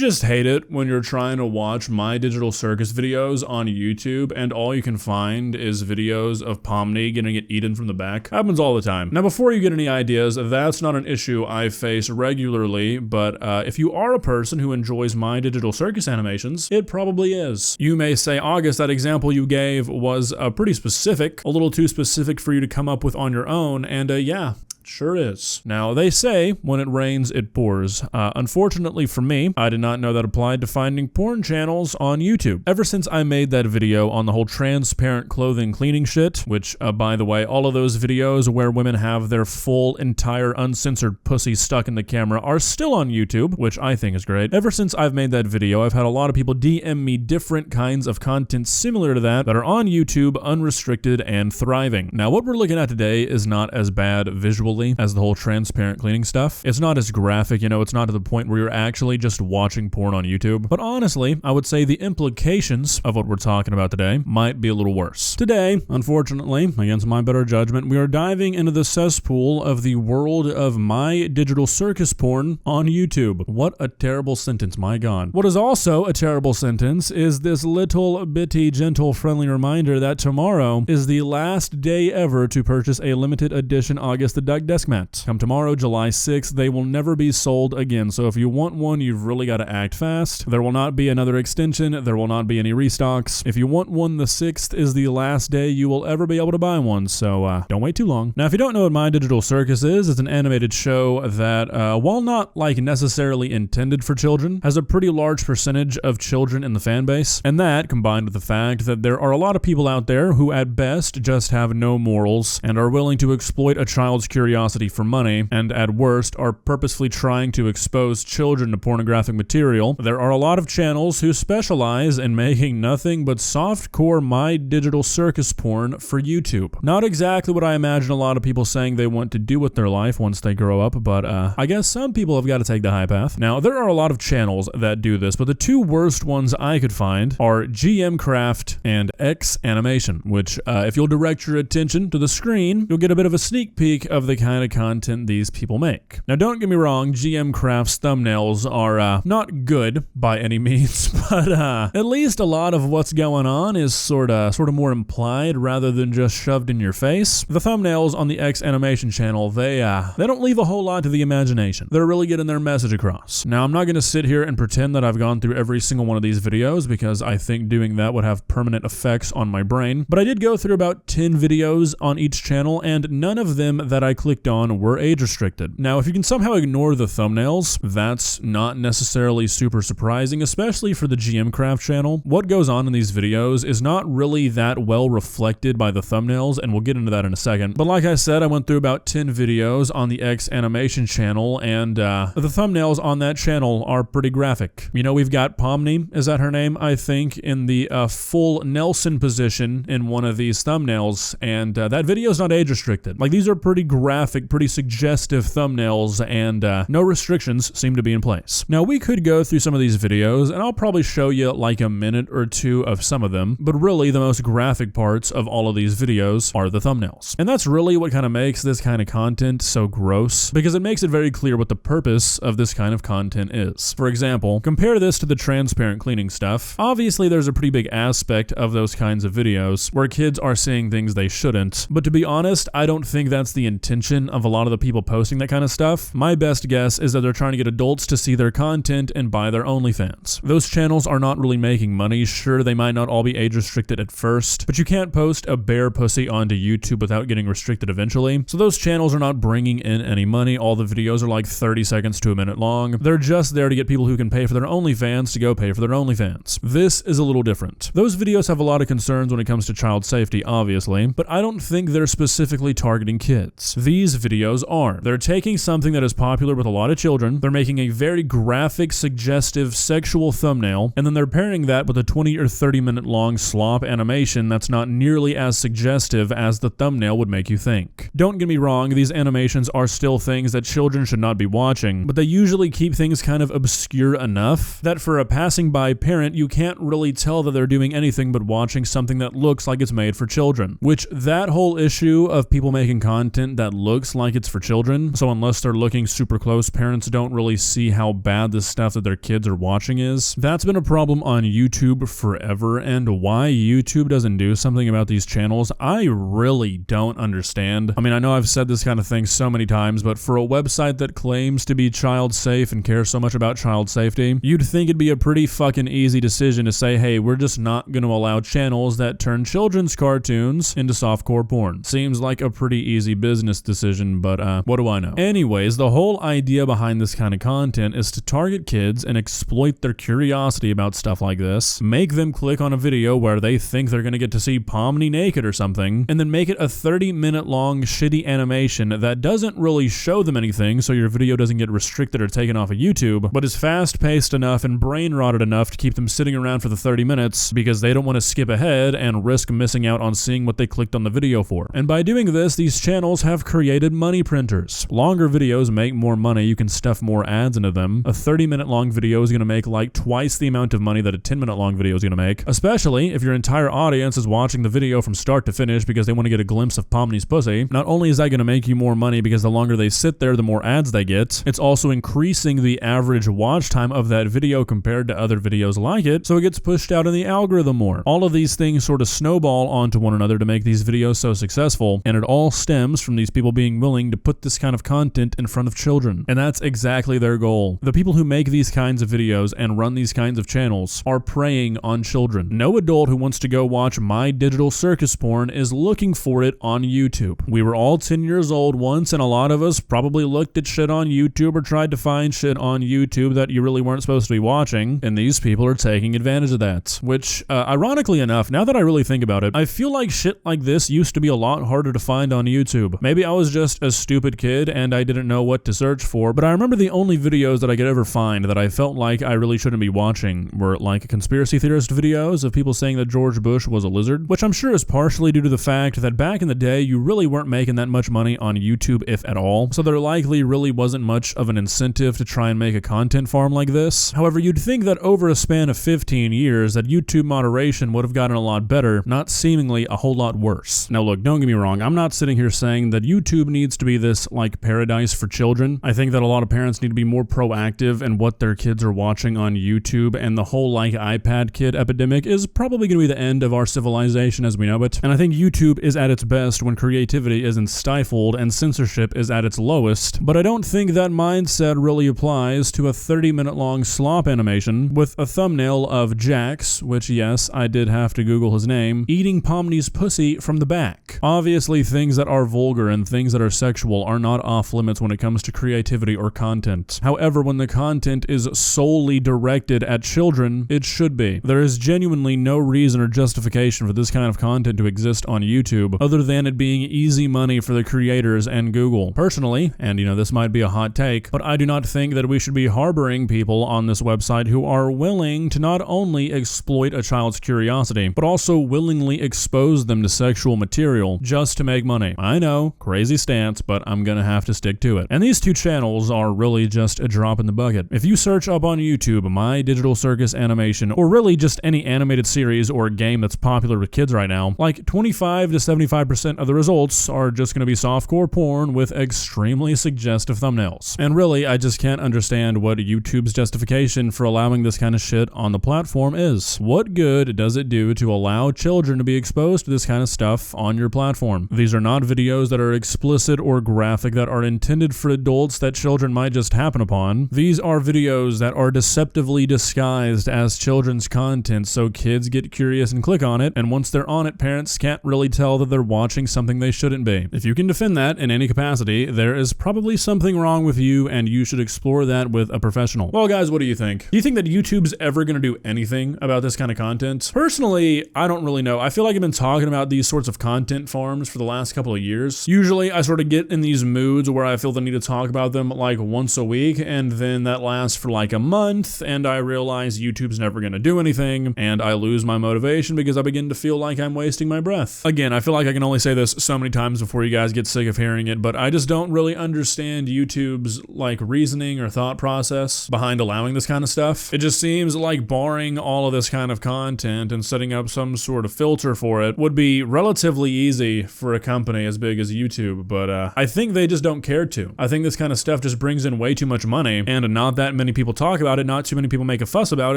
just hate it when you're trying to watch My Digital Circus videos on YouTube and all you can find is videos of Pomni getting it eaten from the back? Happens all the time. Now, before you get any ideas, that's not an issue I face regularly, but if you are a person who enjoys My Digital Circus animations, it probably is. You may say, August, that example you gave was pretty specific, a little too specific for you to come up with on your own, and yeah. Sure is. Now, they say, when it rains, it pours. Unfortunately for me, I did not know that applied to finding porn channels on YouTube. Ever since I made that video on the whole transparent clothing cleaning shit, which, by the way, all of those videos where women have their full, entire, uncensored pussy stuck in the camera are still on YouTube, which I think is great. Ever since I've made that video, I've had a lot of people DM me different kinds of content similar to that are on YouTube, unrestricted, and thriving. Now, what we're looking at today is not as bad visually as the whole transparent cleaning stuff. It's not as graphic, you know, it's not to the point where you're actually just watching porn on YouTube. But honestly, I would say the implications of what we're talking about today might be a little worse. Today, unfortunately, against my better judgment, we are diving into the cesspool of the world of My Digital Circus porn on YouTube. What a terrible sentence, my God. What is also a terrible sentence is this little bitty, gentle, friendly reminder that tomorrow is the last day ever to purchase a limited edition August the Duck desk mat. Come tomorrow, July 6th, they will never be sold again. So if you want one, you've really got to act fast. There will not be another extension. There will not be any restocks. If you want one, the 6th is the last day you will ever be able to buy one. So don't wait too long. Now, if you don't know what My Digital Circus is, it's an animated show that, while not like necessarily intended for children, has a pretty large percentage of children in the fan base. And that, combined with the fact that there are a lot of people out there who at best just have no morals and are willing to exploit a child's curiosity for money, and at worst are purposefully trying to expose children to pornographic material, there are a lot of channels who specialize in making nothing but softcore My Digital Circus porn for YouTube. Not exactly what I imagine a lot of people saying they want to do with their life once they grow up, but I guess some people have got to take the high path. Now, there are a lot of channels that do this, but the two worst ones I could find are GM Craft and X Animation, which if you'll direct your attention to the screen, you'll get a bit of a sneak peek of the kind of content these people make. Now, don't get me wrong, GM Craft's thumbnails are not good by any means, but at least a lot of what's going on is sort of more implied rather than just shoved in your face. The thumbnails on the X Animation channel, they don't leave a whole lot to the imagination. They're really getting their message across. Now, I'm not going to sit here and pretend that I've gone through every single one of these videos because I think doing that would have permanent effects on my brain, but I did go through about 10 videos on each channel, and none of them that I clicked on were age restricted. Now, if you can somehow ignore the thumbnails, that's not necessarily super surprising, especially for the GM Craft channel. What goes on in these videos is not really that well reflected by the thumbnails, and we'll get into that in a second. But like I said, I went through about 10 videos on the X Animation channel, and the thumbnails on that channel are pretty graphic. You know, we've got Pomni, is that her name? I think, in the full Nelson position in one of these thumbnails, and that video is not age restricted. Like, these are pretty graphic, pretty suggestive thumbnails, and no restrictions seem to be in place. Now, we could go through some of these videos, and I'll probably show you like a minute or two of some of them, but really the most graphic parts of all of these videos are the thumbnails. And that's really what kind of makes this kind of content so gross, because it makes it very clear what the purpose of this kind of content is. For example, compare this to the transparent cleaning stuff. Obviously, there's a pretty big aspect of those kinds of videos where kids are seeing things they shouldn't, but to be honest, I don't think that's the intention of a lot of the people posting that kind of stuff. My best guess is that they're trying to get adults to see their content and buy their OnlyFans. Those channels are not really making money. Sure, they might not all be age restricted at first, but you can't post a bare pussy onto YouTube without getting restricted eventually. So those channels are not bringing in any money. All the videos are like 30 seconds to a minute long. They're just there to get people who can pay for their OnlyFans to go pay for their OnlyFans. This is a little different. Those videos have a lot of concerns when it comes to child safety, obviously, but I don't think they're specifically targeting kids. These videos are. They're taking something that is popular with a lot of children, they're making a very graphic, suggestive, sexual thumbnail, and then they're pairing that with a 20 or 30 minute long slop animation that's not nearly as suggestive as the thumbnail would make you think. Don't get me wrong, these animations are still things that children should not be watching, but they usually keep things kind of obscure enough that for a passing by parent, you can't really tell that they're doing anything but watching something that looks like it's made for children. Which, that whole issue of people making content that looks like it's for children. So unless they're looking super close, parents don't really see how bad the stuff that their kids are watching is. That's been a problem on YouTube forever, and why YouTube doesn't do something about these channels, I really don't understand. I mean, I know I've said this kind of thing so many times, but for a website that claims to be child safe and cares so much about child safety, you'd think it'd be a pretty fucking easy decision to say, hey, we're just not going to allow channels that turn children's cartoons into softcore porn. Seems like a pretty easy business decision, but what do I know? Anyways, the whole idea behind this kind of content is to target kids and exploit their curiosity about stuff like this, make them click on a video where they think they're going to get to see Pomni naked or something, and then make it a 30-minute long shitty animation that doesn't really show them anything, so your video doesn't get restricted or taken off of YouTube, but is fast-paced enough and brain-rotted enough to keep them sitting around for the 30 minutes because they don't want to skip ahead and risk missing out on seeing what they clicked on the video for. And by doing this, these channels have created money printers. Longer videos make more money, you can stuff more ads into them. A 30-minute long video is going to make like twice the amount of money that a 10-minute long video is going to make, especially if your entire audience is watching the video from start to finish because they want to get a glimpse of Pomni's pussy. Not only is that going to make you more money because the longer they sit there, the more ads they get, it's also increasing the average watch time of that video compared to other videos like it, so it gets pushed out in the algorithm more. All of these things sort of snowball onto one another to make these videos so successful, and it all stems from these people being willing to put this kind of content in front of children. And that's exactly their goal. The people who make these kinds of videos and run these kinds of channels are preying on children. No adult who wants to go watch My Digital Circus porn is looking for it on YouTube. We were all 10 years old once, and a lot of us probably looked at shit on YouTube or tried to find shit on YouTube that you really weren't supposed to be watching, and these people are taking advantage of that. Which, ironically enough, now that I really think about it, I feel like shit like this used to be a lot harder to find on YouTube. Maybe I was just a stupid kid and I didn't know what to search for, but I remember the only videos that I could ever find that I felt like I really shouldn't be watching were like conspiracy theorist videos of people saying that George Bush was a lizard, which I'm sure is partially due to the fact that back in the day, you really weren't making that much money on YouTube, if at all, so there likely really wasn't much of an incentive to try and make a content farm like this. However, you'd think that over a span of 15 years, that YouTube moderation would have gotten a lot better, not seemingly a whole lot worse. Now look, don't get me wrong, I'm not sitting here saying that YouTube needs to be this, like, paradise for children. I think that a lot of parents need to be more proactive in what their kids are watching on YouTube, and the whole, like, iPad kid epidemic is probably going to be the end of our civilization as we know it. And I think YouTube is at its best when creativity isn't stifled and censorship is at its lowest, but I don't think that mindset really applies to a 30-minute long slop animation with a thumbnail of Jax, which yes, I did have to Google his name, eating Pomni's pussy from the back. Obviously, things that are vulgar and things that are sexual are not off limits when it comes to creativity or content. However, when the content is solely directed at children, it should be. There is genuinely no reason or justification for this kind of content to exist on YouTube, other than it being easy money for the creators and Google. Personally, and you know, this might be a hot take, but I do not think that we should be harboring people on this website who are willing to not only exploit a child's curiosity, but also willingly expose them to sexual material just to make money. I know, crazy stance, but I'm gonna have to stick to it. And these two channels are really just a drop in the bucket. If you search up on YouTube My Digital Circus animation, or really just any animated series or game that's popular with kids right now, like 25 to 75% of the results are just gonna be softcore porn with extremely suggestive thumbnails. And really, I just can't understand what YouTube's justification for allowing this kind of shit on the platform is. What good does it do to allow children to be exposed to this kind of stuff on your platform? These are not videos that are explicit or graphic that are intended for adults that children might just happen upon. These are videos that are deceptively disguised as children's content so kids get curious and click on it, and once they're on it, parents can't really tell that they're watching something they shouldn't be. If you can defend that in any capacity, there is probably something wrong with you and you should explore that with a professional. Well guys, what do you think? Do you think that YouTube's ever gonna do anything about this kind of content? Personally, I don't really know. I feel like I've been talking about these sorts of content farms for the last couple of years. Usually I sort of get in these moods where I feel the need to talk about them like once a week, and then that lasts for like a month, and I realize YouTube's never gonna do anything, and I lose my motivation because I begin to feel like I'm wasting my breath. Again, I feel like I can only say this so many times before you guys get sick of hearing it, but I just don't really understand YouTube's like reasoning or thought process behind allowing this kind of stuff. It just seems like barring all of this kind of content and setting up some sort of filter for it would be relatively easy crazy for a company as big as YouTube, but I think they just don't care to. I think this kind of stuff just brings in way too much money, and not that many people talk about it, not too many people make a fuss about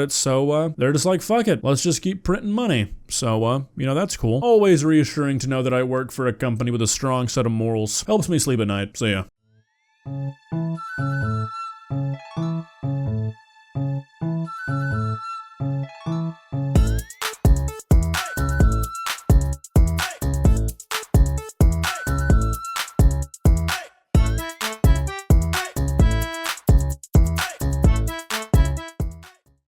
it, so they're just like, fuck it, let's just keep printing money. So, you know, that's cool. Always reassuring to know that I work for a company with a strong set of morals. Helps me sleep at night. See ya.